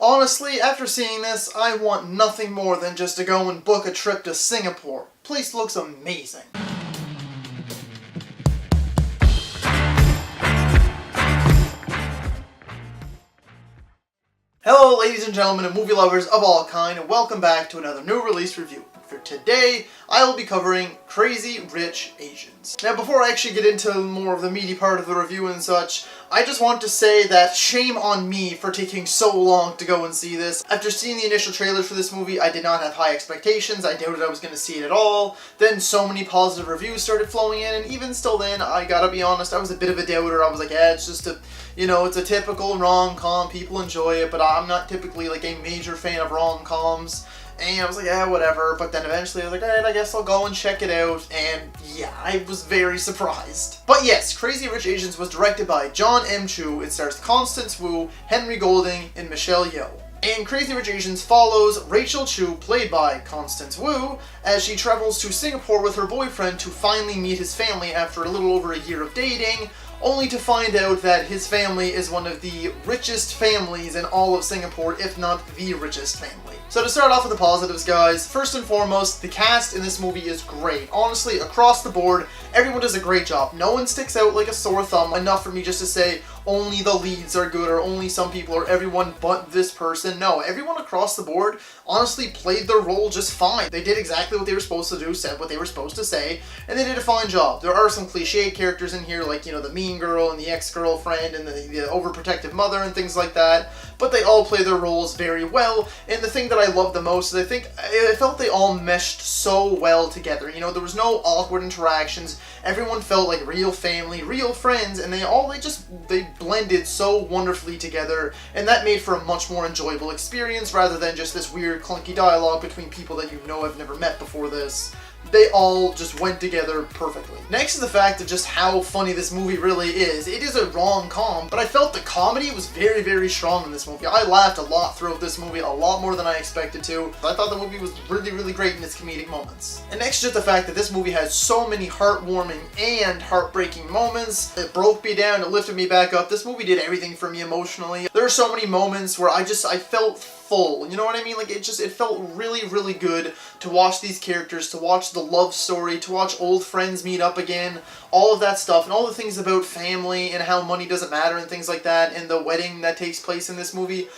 Honestly, after seeing this, I want nothing more than just to go and book a trip to Singapore. Place looks amazing. Hello ladies and gentlemen and movie lovers of all kind, and welcome back to another new release review. For today, I will be covering Crazy Rich Asians. Now before I actually get into more of the meaty part of the review and such, I just want to say that shame on me for taking so long to go and see this. After seeing the initial trailers for this movie, I did not have high expectations. I doubted I was going to see it at all. Then so many positive reviews started flowing in, and even still then, I gotta be honest, I was a bit of a doubter. I was like, it's just a, it's a typical rom-com, people enjoy it, but I'm not typically like a major fan of rom-coms. And I was like, whatever. But then eventually I was like, alright, I guess I'll go and check it out. And yeah, I was very surprised. But yes, Crazy Rich Asians was directed by John M. Chu. It stars Constance Wu, Henry Golding, and Michelle Yeoh. And Crazy Rich Asians follows Rachel Chu, played by Constance Wu, as she travels to Singapore with her boyfriend to finally meet his family after a little over a year of dating, only to find out that his family is one of the richest families in all of Singapore, if not the richest family. So to start off with the positives, guys, first and foremost, the cast in this movie is great. Honestly, across the board, everyone does a great job. No one sticks out like a sore thumb, enough for me just to say only the leads are good or only some people or everyone but this person. No, everyone across the board honestly played their role just fine. They did exactly what they were supposed to do, said what they were supposed to say, and they did a fine job. There are some cliche characters in here, like, the mean girl and the ex-girlfriend and the overprotective mother and things like that, but they all play their roles very well. And the thing that I love the most is I felt they all meshed so well together. There was no awkward interactions. Everyone felt like real family, real friends, and they blended so wonderfully together, and that made for a much more enjoyable experience rather than just this weird clunky dialogue between people that I've never met before this. They all just went together perfectly. Next is the fact of just how funny this movie really is. It is a rom-com, but I felt the comedy was very, very strong in this movie. I laughed a lot throughout this movie, a lot more than I expected to. I thought the movie was really, really great in its comedic moments. And next, just the fact that this movie has so many heartwarming and heartbreaking moments. It broke me down, it lifted me back up. This movie did everything for me emotionally. There are so many moments where I felt full, you know what I mean? Like, it felt really, really good to watch these characters, to watch the love story, to watch old friends meet up again, all of that stuff, and all the things about family and how money doesn't matter and things like that, and the wedding that takes place in this movie.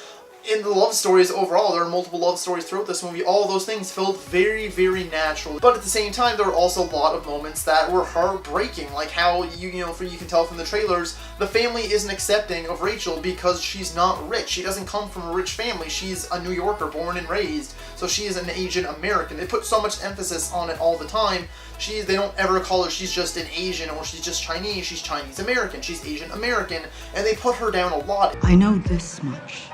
In the love stories overall, there are multiple love stories throughout this movie, all those things felt very, very natural. But at the same time, there were also a lot of moments that were heartbreaking, like how, you can tell from the trailers, the family isn't accepting of Rachel because she's not rich. She doesn't come from a rich family. She's a New Yorker, born and raised, so she is an Asian American. They put so much emphasis on it all the time. They don't ever call her she's just an Asian or she's just Chinese. She's Chinese American. She's Asian American, and they put her down a lot. I know this much.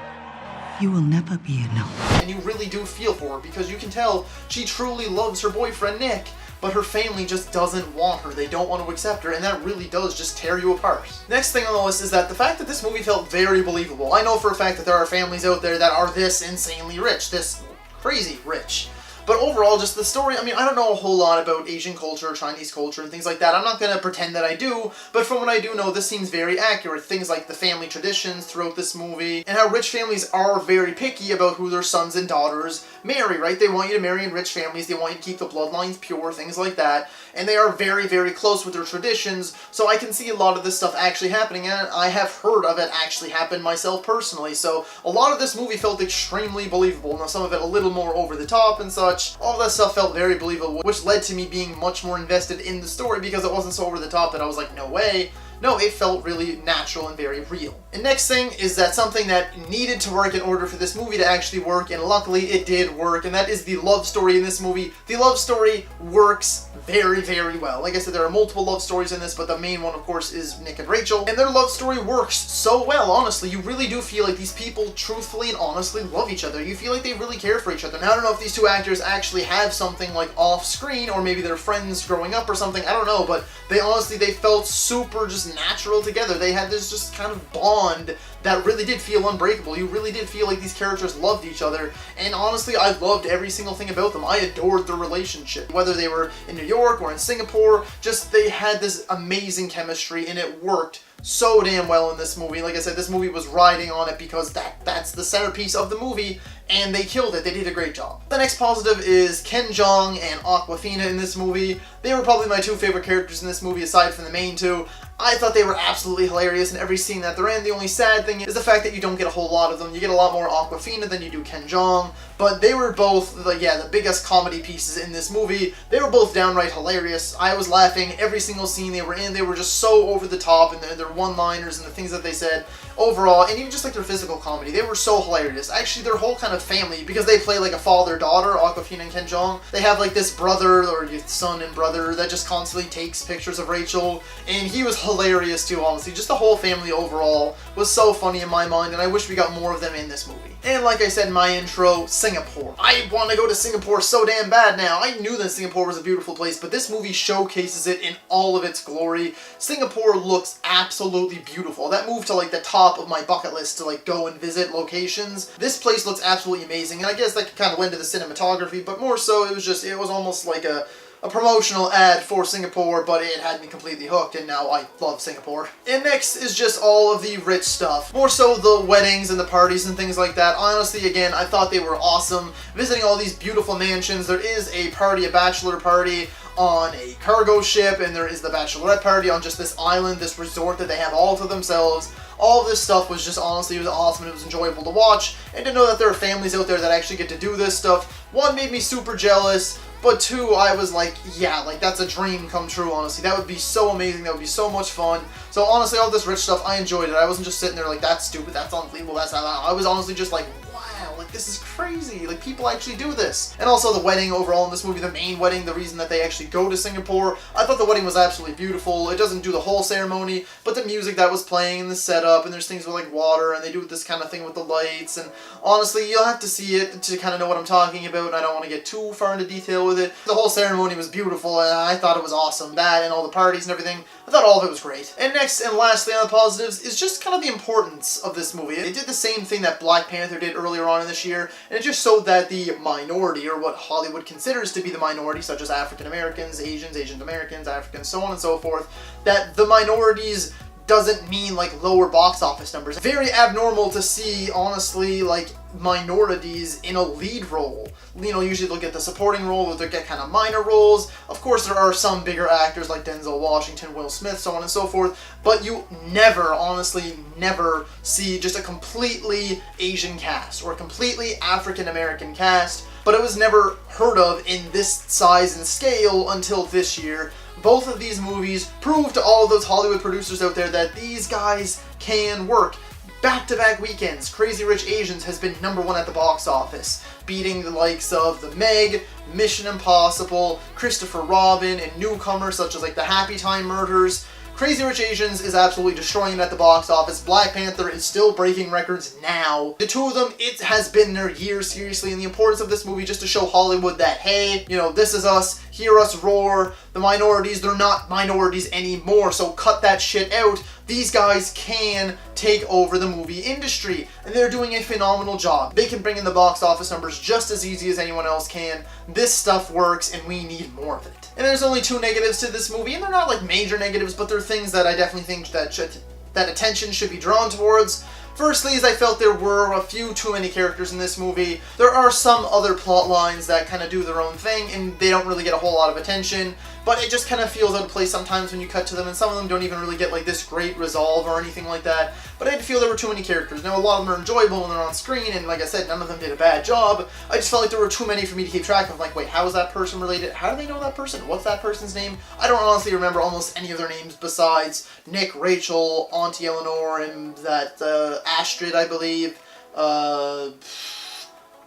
You will never be enough. And you really do feel for her because you can tell she truly loves her boyfriend Nick, but her family just doesn't want her. They don't want to accept her, and that really does just tear you apart. Next thing on the list is that the fact that this movie felt very believable. I know for a fact that there are families out there that are this insanely rich, this crazy rich. But overall, just the story, I don't know a whole lot about Asian culture, Chinese culture, and things like that. I'm not going to pretend that I do, but from what I do know, this seems very accurate. Things like the family traditions throughout this movie, and how rich families are very picky about who their sons and daughters marry, right? They want you to marry in rich families, they want you to keep the bloodlines pure, things like that, and they are very, very close with their traditions, so I can see a lot of this stuff actually happening, and I have heard of it actually happen myself personally, so a lot of this movie felt extremely believable. Now some of it a little more over the top and such. All that stuff felt very believable, which led to me being much more invested in the story because it wasn't so over the top that I was like, no way. No, it felt really natural and very real. And next thing is that something that needed to work in order for this movie to actually work, and luckily it did work, and that is the love story in this movie. The love story works very, very well. Like I said, there are multiple love stories in this, but the main one, of course, is Nick and Rachel, and their love story works so well, honestly. You really do feel like these people truthfully and honestly love each other. You feel like they really care for each other. Now, I don't know if these two actors actually have something like off-screen, or maybe they're friends growing up or something, I don't know, but they felt super just natural together. They had this just kind of bond that really did feel unbreakable. You really did feel like these characters loved each other, and honestly, I loved every single thing about them. I adored their relationship. Whether they were in New York or in Singapore, just they had this amazing chemistry, and it worked so damn well in this movie. Like I said, this movie was riding on it because that's the centerpiece of the movie, and they killed it. They did a great job. The next positive is Ken Jeong and Awkwafina in this movie. They were probably my two favorite characters in this movie aside from the main two. I thought they were absolutely hilarious in every scene that they're in. The only sad thing is the fact that you don't get a whole lot of them. You get a lot more Awkwafina than you do Ken Jeong, but they were both, the biggest comedy pieces in this movie. They were both downright hilarious. I was laughing every single scene they were in. They were just so over the top, and their one-liners and the things that they said overall, and even just like their physical comedy. They were so hilarious. Actually, their whole kind of family, because they play like a father-daughter, Awkwafina and Ken Jeong, they have like this brother, or son and brother, that just constantly takes pictures of Rachel, and he was hilarious too, honestly. Just the whole family overall was so funny in my mind, and I wish we got more of them in this movie. And like I said in my intro, Singapore. I want to go to Singapore so damn bad now. I knew that Singapore was a beautiful place, but this movie showcases it in all of its glory. Singapore looks absolutely beautiful. That moved to like the top of my bucket list to like go and visit locations. This place looks absolutely amazing, and I guess that could kind of lend to the cinematography, but more so it was almost like a promotional ad for Singapore, but it had me completely hooked, and now I love Singapore. And next is just all of the rich stuff. More so the weddings and the parties and things like that. Honestly, again, I thought they were awesome. Visiting all these beautiful mansions. There is a bachelor party on a cargo ship, and there is the bachelorette party on just this island, this resort that they have all to themselves. All of this stuff was just, honestly, it was awesome, and it was enjoyable to watch, and to know that there are families out there that actually get to do this stuff. One, made me super jealous, but two, I was like, yeah, like that's a dream come true, honestly. That would be so amazing, that would be so much fun. So honestly, all this rich stuff, I enjoyed it. I wasn't just sitting there like, that's stupid, that's unbelievable, that's not. I was honestly just like, wow, like this is crazy, like people actually do this. And also the wedding overall in this movie, the main wedding, the reason that they actually go to Singapore, I thought the wedding was absolutely beautiful. It doesn't do the whole ceremony, but the music that was playing and the setup, and there's things with like water, and they do this kind of thing with the lights, and honestly, you'll have to see it to kind of know what I'm talking about, and I don't want to get too far into detail with it. The whole ceremony was beautiful, and I thought it was awesome. That and all the parties and everything, I thought all of it was great. And next and lastly on the positives is just kind of the importance of this movie. It did the same thing that Black Panther did earlier on in this year, and it just showed that the minority, or what Hollywood considers to be the minority, such as African Americans, Asians, Asian Americans, Africans, so on and so forth, that the minorities doesn't mean like lower box office numbers. Very abnormal to see, honestly, like minorities in a lead role. You know, usually they'll get the supporting role, or they'll get kind of minor roles. Of course, there are some bigger actors like Denzel Washington, Will Smith, so on and so forth, but you never, honestly, never see just a completely Asian cast or a completely African American cast, but it was never heard of in this size and scale until this year. Both of these movies prove to all of those Hollywood producers out there that these guys can work. Back-to-back weekends, Crazy Rich Asians has been #1 at the box office, beating the likes of The Meg, Mission Impossible, Christopher Robin, and newcomers such as like the Happy Time Murders. Crazy Rich Asians is absolutely destroying it at the box office. Black Panther is still breaking records now. The two of them, it has been their year, seriously, and the importance of this movie just to show Hollywood that, hey, you know, this is us, hear us roar. The minorities, they're not minorities anymore, so cut that shit out. These guys can take over the movie industry, and they're doing a phenomenal job. They can bring in the box office numbers just as easy as anyone else can. This stuff works, and we need more of it. And there's only 2 negatives to this movie, and they're not like major negatives, but they're things that I definitely think that attention should be drawn towards. Firstly, is I felt there were a few too many characters in this movie. There are some other plot lines that kind of do their own thing, and they don't really get a whole lot of attention, but it just kind of feels out of place sometimes when you cut to them, and some of them don't even really get like this great resolve or anything like that. But I did feel there were too many characters. Now, a lot of them are enjoyable when they're on screen, and like I said, none of them did a bad job. I just felt like there were too many for me to keep track of. Like, wait, how is that person related? How do they know that person? What's that person's name? I don't honestly remember almost any of their names besides Nick, Rachel, Auntie Eleanor, and that Astrid, I believe.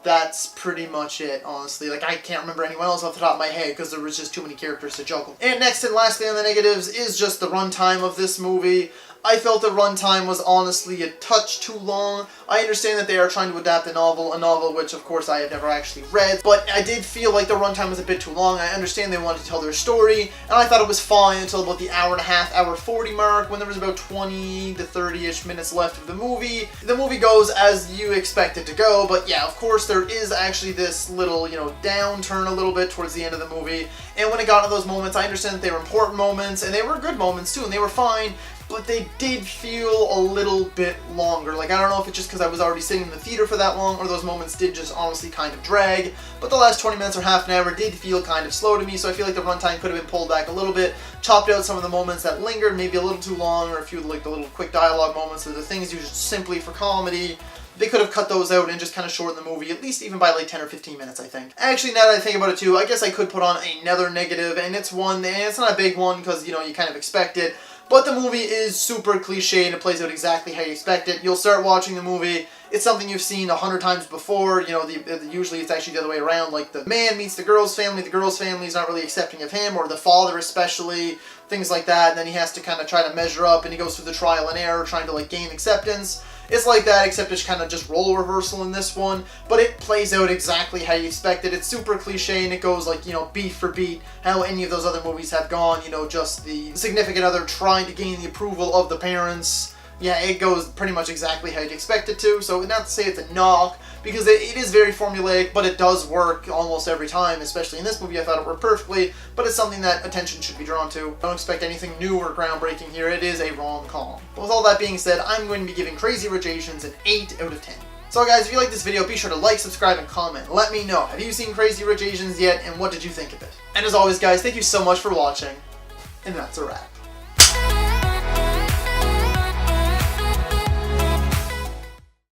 That's pretty much it, honestly. Like, I can't remember anyone else off the top of my head because there was just too many characters to juggle. And next and lastly on the negatives is just the runtime of this movie. I felt the runtime was honestly a touch too long. I understand that they are trying to adapt a novel which of course I have never actually read, but I did feel like the runtime was a bit too long. I understand they wanted to tell their story, and I thought it was fine until about the hour and a half, hour 40 mark, when there was about 20 to 30-ish minutes left of the movie. The movie goes as you expect it to go, but yeah, of course there is actually this little, downturn a little bit towards the end of the movie, and when it got to those moments, I understand that they were important moments, and they were good moments too, and they were fine, but they did feel a little bit longer. Like, I don't know if it's just because I was already sitting in the theater for that long, or those moments did just honestly kind of drag, but the last 20 minutes or half an hour did feel kind of slow to me, so I feel like the runtime could have been pulled back a little bit, chopped out some of the moments that lingered maybe a little too long, or a few like the little quick dialogue moments, or the things used simply for comedy. They could have cut those out and just kind of shortened the movie, at least even by like 10 or 15 minutes, I think. Actually, now that I think about it too, I guess I could put on another negative, and it's one, and it's not a big one, because, you kind of expect it. But the movie is super cliche and it plays out exactly how you expect it. You'll start watching the movie, it's something you've seen 100 times before, usually it's actually the other way around, like the man meets the girl's family is not really accepting of him, or the father especially, things like that, and then he has to kind of try to measure up, and he goes through the trial and error trying to like gain acceptance. It's like that, except it's kind of just role reversal in this one, but it plays out exactly how you expect it. It's super cliche, and it goes like, beat for beat, how any of those other movies have gone, just the significant other trying to gain the approval of the parents. Yeah, it goes pretty much exactly how you'd expect it to, so not to say it's a knock, because it is very formulaic, but it does work almost every time, especially in this movie. I thought it worked perfectly, but it's something that attention should be drawn to. Don't expect anything new or groundbreaking here. It is a rom-com. But with all that being said, I'm going to be giving Crazy Rich Asians an 8 out of 10. So guys, if you like this video, be sure to like, subscribe, and comment. Let me know, have you seen Crazy Rich Asians yet, and what did you think of it? And as always guys, thank you so much for watching, and that's a wrap.